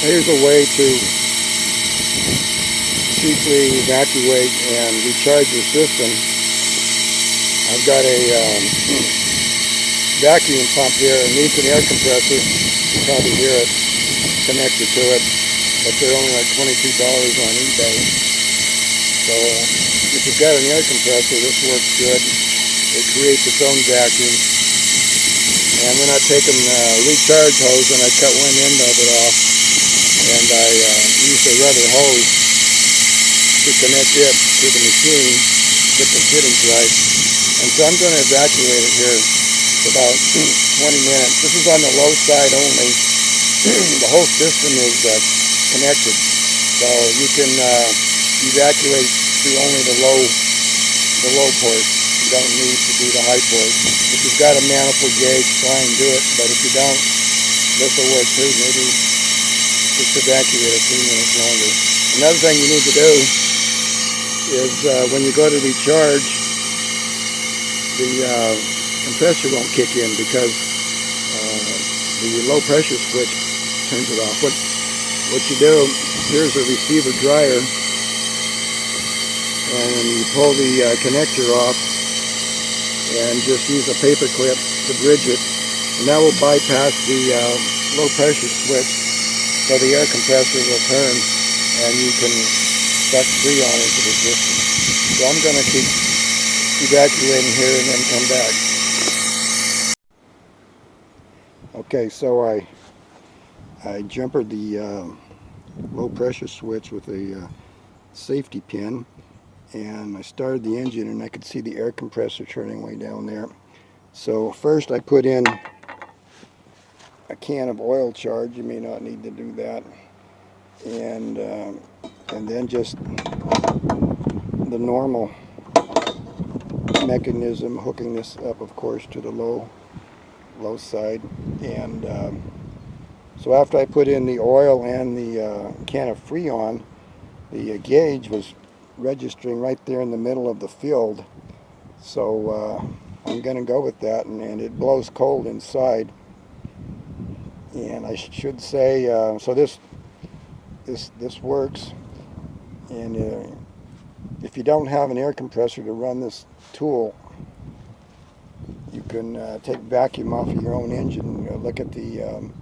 Here's a way to cheaply evacuate and recharge your system. I've got a vacuum pump here. It needs an air compressor. You can probably hear it connected to it, but they're only like $22 on eBay. So if you've got an air compressor, this works good. It creates its own vacuum. And then I take a recharge hose and I cut one end of it off, and I use a rubber hose to connect it to the machine, get the fittings right. And so I'm going to evacuate it here for about 20 minutes. This is on the low side only. The whole system is connected, so you can evacuate through only the low port. You don't need to do the high port. If you've got a manifold gauge, fine, do it. But if you don't, this will work too. Maybe just evacuate a few minutes longer. Another thing you need to do is when you go to recharge, the compressor won't kick in because the low pressure switch turns it off. What you do, here's a receiver dryer, and you pull the connector off and just use a paper clip to bridge it, and that will bypass the low pressure switch, so the air compressor will turn and you can suck freon into the system. So I'm going to keep evacuating here and then come back. Okay, so I jumpered the low pressure switch with a safety pin, and I started the engine and I could see the air compressor turning way down there. So first I put in a can of oil charge. You may not need to do that, and then just the normal mechanism, hooking this up, of course, to the low side. And so after I put in the oil and the can of Freon, the gauge was registering right there in the middle of the field. So I'm going to go with that, and it blows cold inside. And I should say, so this works. And if you don't have an air compressor to run this tool, you can take vacuum off of your own engine. Look at the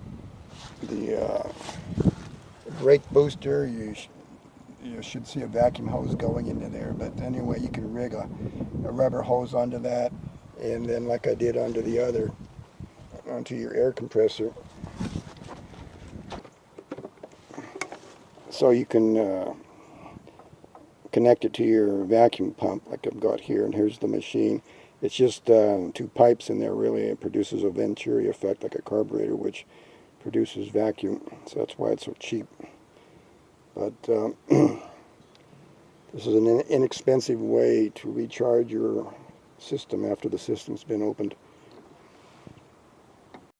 brake booster. You should see a vacuum hose going into there. But anyway, you can rig a rubber hose onto that, and then like I did onto the other, onto your air compressor. So you can connect it to your vacuum pump like I've got here, and here's the machine. It's just two pipes in there really. It produces a Venturi effect like a carburetor, which produces vacuum, so that's why it's so cheap. But this is an inexpensive way to recharge your system after the system's been opened.